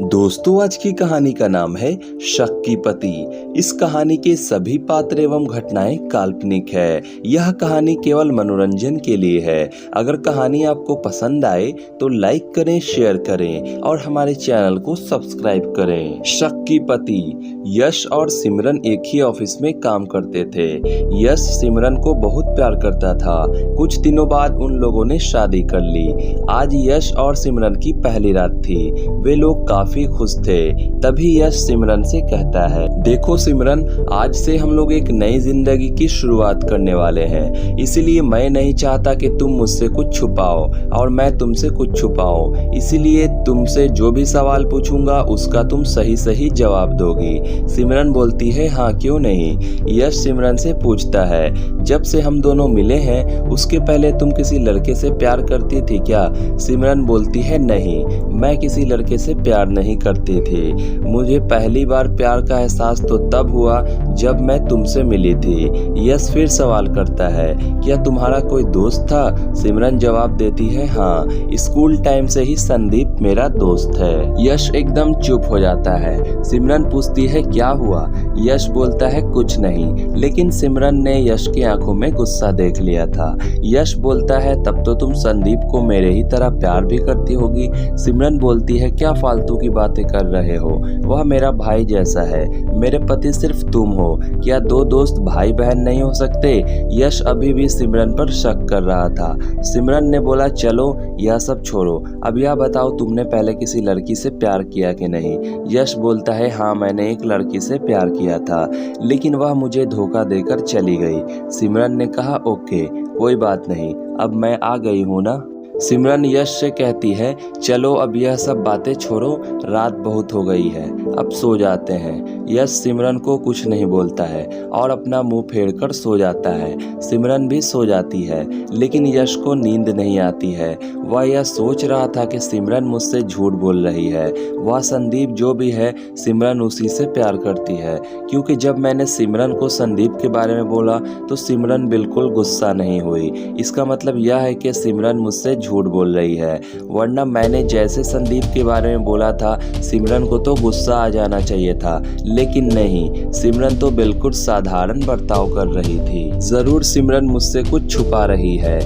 दोस्तों, आज की कहानी का नाम है शक की पति। इस कहानी के सभी पात्र एवं घटनाएं काल्पनिक है। यह कहानी केवल मनोरंजन के लिए है। अगर कहानी आपको पसंद आए तो लाइक करें, शेयर करें और हमारे चैनल को सब्सक्राइब करें। शक की पति। यश और सिमरन एक ही ऑफिस में काम करते थे। यश सिमरन को बहुत प्यार करता था। कुछ दिनों बाद उन लोगों ने शादी कर ली। आज यश और सिमरन की पहली रात थी। वे लोग काफी खुश थे। तभी यश सिमरन से कहता है, देखो सिमरन, आज से हम लोग एक नई जिंदगी की शुरुआत करने वाले हैं। इसलिए मैं नहीं चाहता कि तुम मुझसे कुछ छुपाओ और मैं तुमसे कुछ छुपाऊं। इसलिए तुमसे जो भी सवाल पूछूंगा उसका तुम सही सही जवाब दोगी। सिमरन बोलती है, हाँ क्यों नहीं। यश सिमरन से पूछता है, जब से हम दोनों मिले हैं उसके पहले तुम किसी लड़के से प्यार करती थी क्या। सिमरन बोलती है, नहीं, मैं किसी लड़के से प्यार नहीं करती थी। मुझे पहली बार प्यार का एहसास तो तब हुआ जब मैं तुमसे मिली थी। यश फिर सवाल करता है, क्या तुम्हारा कोई दोस्त था। सिमरन जवाब देती है, हाँ, स्कूल टाइम से ही संदीप मेरा दोस्त है। यश एकदम चुप हो जाता है। सिमरन पूछती है, क्या हुआ। यश बोलता है, कुछ नहीं, लेकिन सिमरन ने यश की आंखों में गुस्सा देख लिया था। यश बोलता है, तब तो तुम संदीप को मेरे ही तरह प्यार भी करती होगी। सिमरन बोलती है, क्या फालतू की बातें कर रहे हो, वह मेरा भाई जैसा है। मेरे पति सिर्फ तुम हो। क्या दो दोस्त भाई बहन नहीं हो सकते। यश अभी भी सिमरन पर शक कर रहा था। सिमरन ने बोला, चलो यह सब छोड़ो, अब यह बताओ तुमने पहले किसी लड़की से प्यार किया कि नहीं। यश बोलता है, हाँ, मैंने एक लड़की से प्यार किया था, लेकिन वह मुझे धोखा देकर चली गई। सिमरन ने कहा, ओके, कोई बात नहीं, अब मैं आ गई हूँ ना। सिमरन यश से कहती है, चलो अब यह सब बातें छोड़ो, रात बहुत हो गई है, अब सो जाते हैं। यश सिमरन को कुछ नहीं बोलता है और अपना मुंह फेरकर सो जाता है। सिमरन भी सो जाती है, लेकिन यश को नींद नहीं आती है। वह यह सोच रहा था कि सिमरन मुझसे झूठ बोल रही है। वह संदीप जो भी है, सिमरन उसी से प्यार करती है, क्योंकि जब मैंने सिमरन को संदीप के बारे में बोला तो सिमरन बिल्कुल गुस्सा नहीं हुई। इसका मतलब यह है कि सिमरन मुझसे झूठ बोल रही है, वरना मैंने जैसे संदीप के बारे में बोला था सिमरन को तो गुस्सा आ जाना चाहिए था, लेकिन नहीं, सिमरन तो बिल्कुल साधारण बर्ताव कर रही थी। जरूर सिमरन मुझसे कुछ छुपा रही है।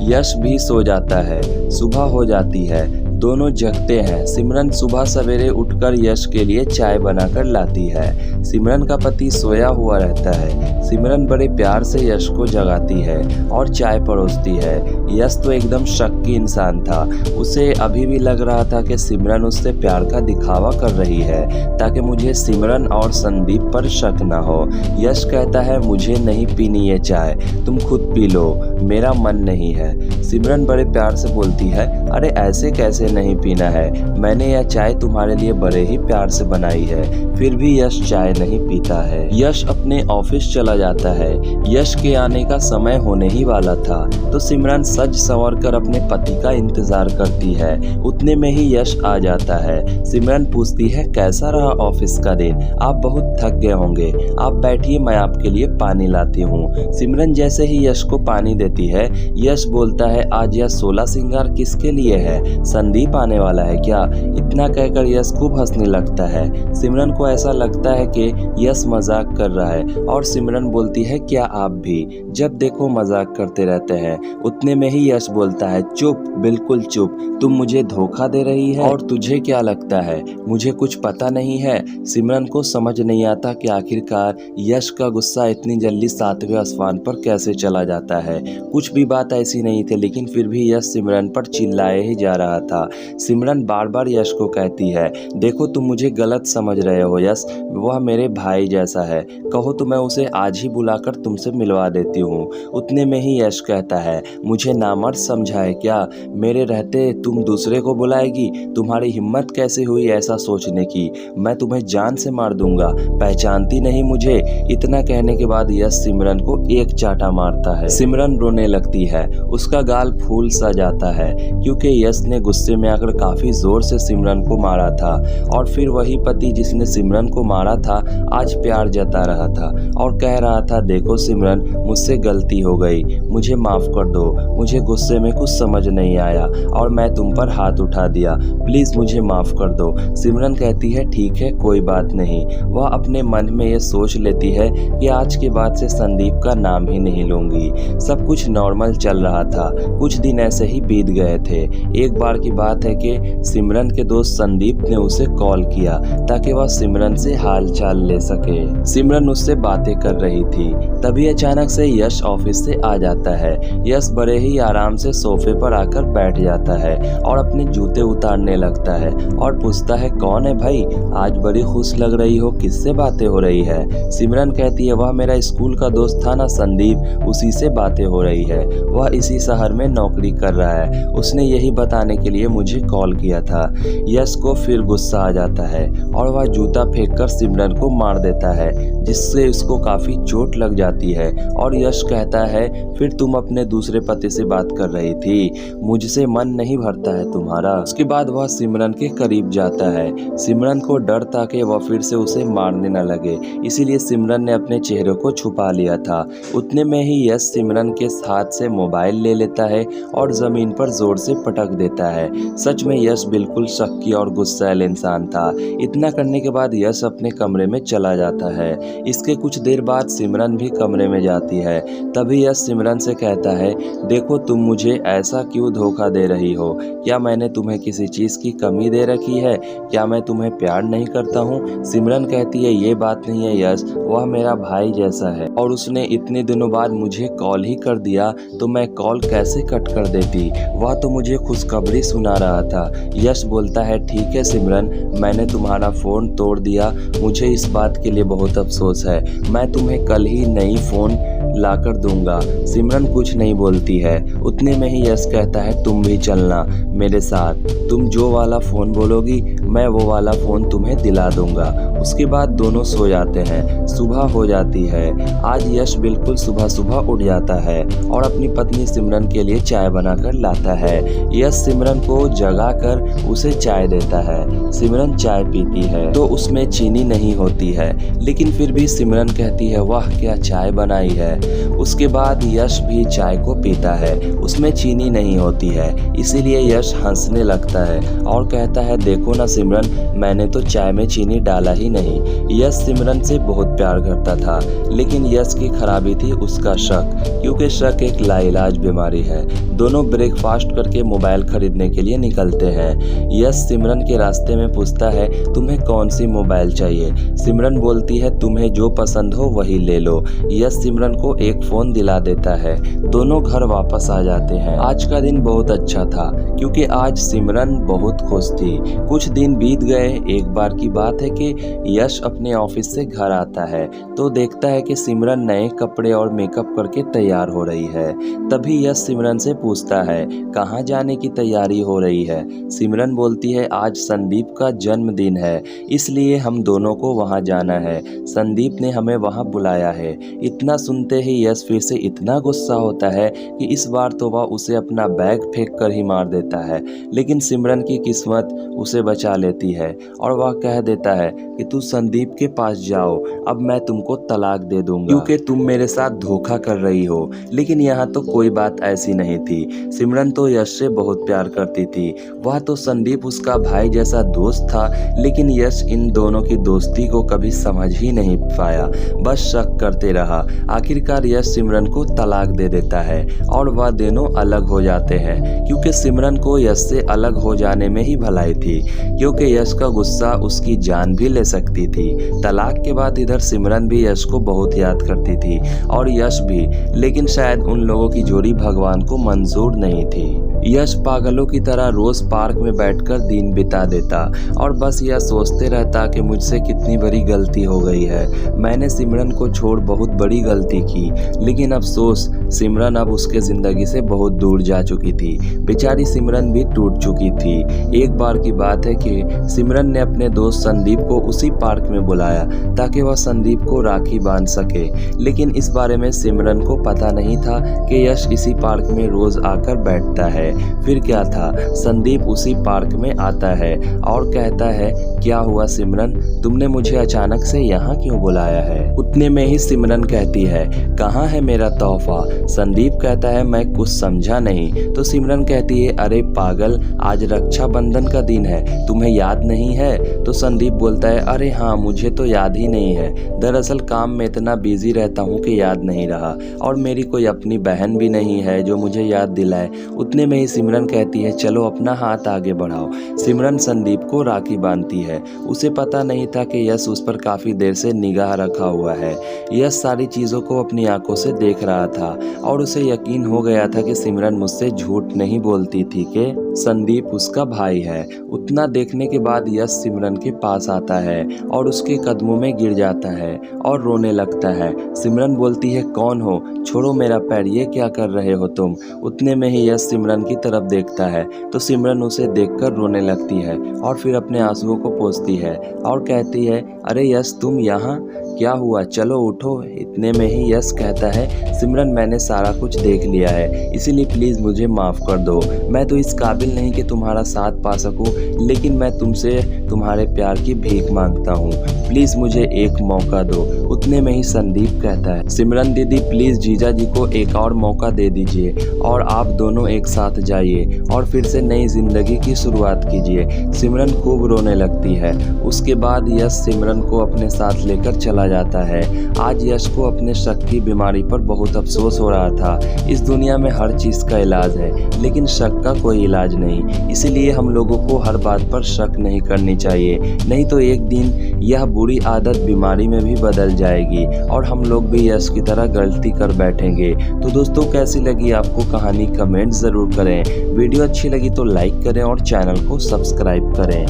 यश भी सो जाता है। सुबह हो जाती है, दोनों जगते हैं। सिमरन सुबह सवेरे उठकर यश के लिए चाय बनाकर लाती है। सिमरन का पति सोया हुआ रहता है। सिमरन बड़े प्यार से यश को जगाती है और चाय परोसती है। यश तो एकदम शक की इंसान था। उसे अभी भी लग रहा था कि सिमरन उससे प्यार का दिखावा कर रही है ताकि मुझे सिमरन और संदीप पर शक ना हो। यश कहता है, मुझे नहीं पीनी ये चाय, तुम खुद पी लो, मेरा मन नहीं है। सिमरन बड़े प्यार से बोलती है, अरे ऐसे कैसे नहीं पीना है, मैंने यह चाय तुम्हारे लिए बड़े ही प्यार से बनाई है। फिर भी यश चाय नहीं पीता है। यश अपने ऑफिस चला जाता है। यश के आने का समय होने ही वाला था तो सिमरन सज संवर कर अपने पति का इंतजार करती है। उतने में ही यश आ जाता है। सिमरन पूछती है, कैसा रहा ऑफिस का दिन, आप बहुत थक गए होंगे, आप बैठिए, मैं आपके लिए पानी लाती हूँ। सिमरन जैसे ही यश को पानी देती है, यश बोलता है, आज यह 16 श्रृंगार किसके लिए है, संदीप आने वाला है क्या। इतना कहकर यश खूब हंसने लगता है। सिमरन को ऐसा लगता है कि यश मजाक कर रहा है और सिमरन बोलती है, क्या आप भी जब देखो मजाक करते रहते हैं। उतने में ही यश बोलता है, चुप, बिल्कुल चुप, तुम मुझे धोखा दे रही है और तुझे क्या लगता है मुझे कुछ पता नहीं है। सिमरन को समझ नहीं आता कि आखिरकार यश का गुस्सा इतनी जल्दी 7वें आसमान पर कैसे चला जाता है। कुछ भी बात ऐसी नहीं थी, लेकिन फिर भी यश सिमरन पर चिल्लाए ही जा रहा था। सिमरन बार बार यश को कहती है, देखो तुम मुझे गलत समझ रहे हो यश, वह मेरे भाई जैसा है, कहो तो मैं उसे आज ही बुलाकर तुमसे मिलवा देती हूँ। उतने में ही यश कहता है, मुझे नामर्द समझा है क्या, मेरे रहते तुम दूसरे को बुलाएगी, तुम्हारी हिम्मत कैसे हुई ऐसा सोचने की, मैं तुम्हें जान से मार दूंगा, पहचानती नहीं मुझे। इतना कहने के बाद यश सिमरन को एक चाटा मारता है। सिमरन रोने लगती है। उसका गाल फूल सा जाता है क्योंकि यश ने गुस्से में आकर काफी जोर से सिमरन को मारा था और फिर वही पति जिसने सिमरन को मारा था आज प्यार जता रहा था और कह रहा था, देखो सिमरन, मुझसे गलती हो गई, मुझे माफ कर दो, मुझे गुस्से में कुछ समझ नहीं आया और मैं तुम पर हाथ उठा दिया, प्लीज मुझे माफ कर दो। सिमरन कहती है, ठीक है, कोई बात नहीं। वह अपने मन में ये सोच लेती है कि आज के बाद से संदीप का नाम ही नहीं लूंगी। सब कुछ नॉर्मल चल रहा था। कुछ दिन ऐसे ही बीत गए थे। एक बार की बात है कि सिमरन के दोस्त संदीप ने उसे कॉल किया ताकि वह सिमरन से हाल चाल ले सके। सिमरन उससे बातें कर रही थी, तभी अचानक से यश ऑफिस से आ जाता है। यश बड़े ही आराम से सोफे पर आकर बैठ जाता है और अपने जूते उतारने लगता है और पूछता है, कौन है भाई, आज बड़ी खुश लग रही हो, किससे बातें हो रही है? सिमरन कहती है, वह मेरा स्कूल का दोस्त था ना संदीप, उसी से बातें हो रही है। वह इसी शहर में नौकरी कर रहा है, उसने यही बताने के लिए मुझे कॉल किया था। यश को फिर गुस्सा आ जाता है और वह जूता फेंककर सिमरन को मार देता है, जिससे उसको काफी चोट लग जाती है और यश कहता है, फिर तुम अपने दूसरे पति से बात कर रही थी, मुझसे मन नहीं भरता है तुम्हारा। उसके बाद वह सिमरन के करीब जाता है। सिमरन को डर था कि वह फिर से उसे मारने न लगे, इसीलिए सिमरन ने अपने चेहरे को छुपा लिया था। उतने में ही यश सिमरन के हाथ से मोबाइल ले लेता है और जमीन पर जोर से पटक देता है। सच में यश बिल्कुल शक्की और गुस्सैल इंसान था। इतना करने के बाद यश अपने कमरे में चला जाता है। इसके कुछ देर बाद सिमरन भी कमरे में जाती है। तभी यश सिमरन से कहता है, देखो तुम मुझे ऐसा क्यों धोखा दे रही हो? क्या मैंने तुम्हें किसी चीज की कमी दे रखी है? क्या मैं तुम्हें प्यार नहीं करता हूँ? सिमरन कहती है, ये बात नहीं है यश, वह मेरा भाई जैसा है और उसने इतने दिनों बाद मुझे कॉल ही कर दिया तो मैं कॉल कैसे कट कर देती? वह तो मुझे खुशखबरी सुना रहा था। यश बोलता है, ठीक है सिमरन, मैंने तुम्हारा फोन तोड़ दिया, मुझे इस बात के लिए बहुत अफसोस है। मैं तुम्हें कल ही नई फोन लाकर दूंगा। सिमरन कुछ नहीं बोलती है। उतने में ही यश कहता है, तुम भी चलना मेरे साथ, तुम जो वाला फोन बोलोगी मैं वो वाला फोन तुम्हें दिला दूंगा। उसके बाद दोनों सो जाते हैं। सुबह हो जाती है। आज यश बिल्कुल सुबह सुबह उठ जाता है और अपनी पत्नी सिमरन के लिए चाय बनाकर लाता है। यश सिमरन को जगाकर उसे चाय देता है। सिमरन चाय पीती है तो उसमें चीनी नहीं होती है, लेकिन फिर भी सिमरन कहती है, वाह क्या चाय बनाई है। उसके बाद यश भी चाय को पीता है, उसमें चीनी नहीं होती है, इसीलिए यश हंसने लगता है और कहता है, देखो ना सिमरन, मैंने तो चाय में चीनी डाला ही नहीं। यश सिमरन से बहुत प्यार करता था, लेकिन यश की खराबी थी उसका शक, क्योंकि शक एक लाइलाज बीमारी है। दोनों ब्रेकफास्ट करके मोबाइल खरीदने के लिए निकलते हैं। यश सिमरन के रास्ते में पूछता है, तुम्हें कौन सी मोबाइल चाहिए? सिमरन बोलती है, तुम्हें जो पसंद हो वही ले लो। यश सिमरन को एक फोन दिला देता है। दोनों घर वापस आ जाते हैं। आज का दिन बहुत अच्छा था क्योंकि आज सिमरन बहुत खुश थी। कुछ दिन बीत गए। एक बार की बात है कि यश अपने ऑफिस से घर आता है तो देखता है कि सिमरन नए कपड़े और मेकअप करके तैयार हो रही है। तभी यश सिमरन से पूछता है, कहाँ जाने की तैयारी हो रही है? सिमरन बोलती है, आज संदीप का जन्मदिन है, इसलिए हम दोनों को वहाँ जाना है। संदीप ने हमें वहाँ बुलाया है। इतना सुनते ही यश फिर से इतना गुस्सा होता है कि इस बार तो वह उसे अपना बैग फेंक कर ही मार देता है, लेकिन सिमरन की किस्मत उसे बचा लेती है और वह कह देता है कि तू संदीप के पास जाओ, अब मैं तुमको तलाक दे दूंगा क्योंकि तुम मेरे साथ धोखा कर रही हो। लेकिन यहाँ तो कोई बात ऐसी नहीं थी। सिमरन तो यश से बहुत प्यार करती थी। वह तो संदीप उसका भाई जैसा दोस्त था, लेकिन यश इन दोनों की दोस्ती को कभी समझ ही नहीं पाया, बस शक करते रहा। आखिरकार यश सिमरन को तलाक दे देता है और वह दोनों अलग हो जाते हैं, क्योंकि सिमरन को यश से अलग हो जाने में ही भलाई थी, क्योंकि यश का गुस्सा उसकी जान भी ले सकती थी। तलाक के बाद इधर सिमरन भी यश को बहुत याद करती थी और यश भी, लेकिन शायद उन लोगों की जोड़ी भगवान को मंजूर नहीं थी। यश पागलों की तरह रोज पार्क में बैठकर दिन बिता देता और बस यह सोचते रहता कि मुझसे कितनी बड़ी गलती हो गई है। मैंने सिमरन को छोड़ बहुत बड़ी गलती की, लेकिन अफसोस सिमरन अब उसके ज़िंदगी से बहुत दूर जा चुकी थी। बेचारी सिमरन भी टूट चुकी थी। एक बार की बात है कि सिमरन ने अपने दोस्त संदीप को उसी पार्क में बुलाया ताकि वह संदीप को राखी बांध सके, लेकिन इस बारे में सिमरन को पता नहीं था कि यश इसी पार्क में रोज आकर बैठता है। फिर क्या था, संदीप उसी पार्क में आता है और कहता है, क्या हुआ सिमरन, तुमने मुझे अचानक से यहाँ क्यों बुलाया है? उतने में ही सिमरन कहती है, कहाँ है मेरा तोहफा? संदीप कहता है, मैं कुछ समझा नहीं। तो सिमरन कहती है, अरे पागल, आज रक्षाबंधन का दिन है, तुम्हें याद नहीं है? तो संदीप बोलता है, अरे हाँ, मुझे तो याद ही नहीं है, दरअसल काम में इतना बिजी रहता हूँ कि याद नहीं रहा, और मेरी कोई अपनी बहन भी नहीं है जो मुझे याद दिलाए। उतने में ही सिमरन कहती है, चलो अपना हाथ आगे बढ़ाओ। सिमरन संदीप को राखी बांधती है। उसे पता नहीं था कि यश उस पर काफी देर से निगाह रखा हुआ है। यश सारी चीजों को अपनी आंखों से देख रहा था और उसे यकीन हो गया था कि सिमरन मुझसे झूठ नहीं बोलती थी कि संदीप उसका भाई है। उतना देखने के बाद यश सिमरन के पास आता है और उसके कदमों में गिर जाता है और रोने लगता है। सिमरन बोलती है, कौन हो, छोड़ो मेरा पैर, ये क्या कर रहे हो तुम? उतने में ही यश सिमरन की तरफ देखता है तो सिमरन उसे देखकर रोने लगती है और फिर अपने आंसुओं को पोंछती है और कहती है, अरे यश, तुम यहाँ, क्या हुआ, चलो उठो। इतने में ही यश कहता है, सिमरन, मैंने सारा कुछ देख लिया है, इसीलिए प्लीज़ मुझे माफ़ कर दो। मैं तो इस काबिल नहीं कि तुम्हारा साथ पा सकूं, लेकिन मैं तुमसे तुम्हारे प्यार की भीख मांगता हूँ, प्लीज़ मुझे एक मौका दो। उतने में ही संदीप कहता है, सिमरन दीदी, प्लीज़ जीजा जी को एक और मौका दे दीजिए और आप दोनों एक साथ जाइए और फिर से नई ज़िंदगी की शुरुआत कीजिए। सिमरन खूब रोने लगती है। उसके बाद यश सिमरन को अपने साथ लेकर चला जाता है। आज यश को अपने शक की बीमारी पर बहुत अफसोस हो रहा था। इस दुनिया में हर चीज़ का इलाज है, लेकिन शक का कोई इलाज नहीं। इसीलिए हम लोगों को हर बात पर शक नहीं करनी चाहिए, नहीं तो एक दिन यह बुरी आदत बीमारी में भी बदल जाएगी और हम लोग भी यश की तरह गलती कर बैठेंगे। तो दोस्तों, कैसी लगी आपको कहानी, कमेंट ज़रूर करें। वीडियो अच्छी लगी तो लाइक करें और चैनल को सब्सक्राइब करें।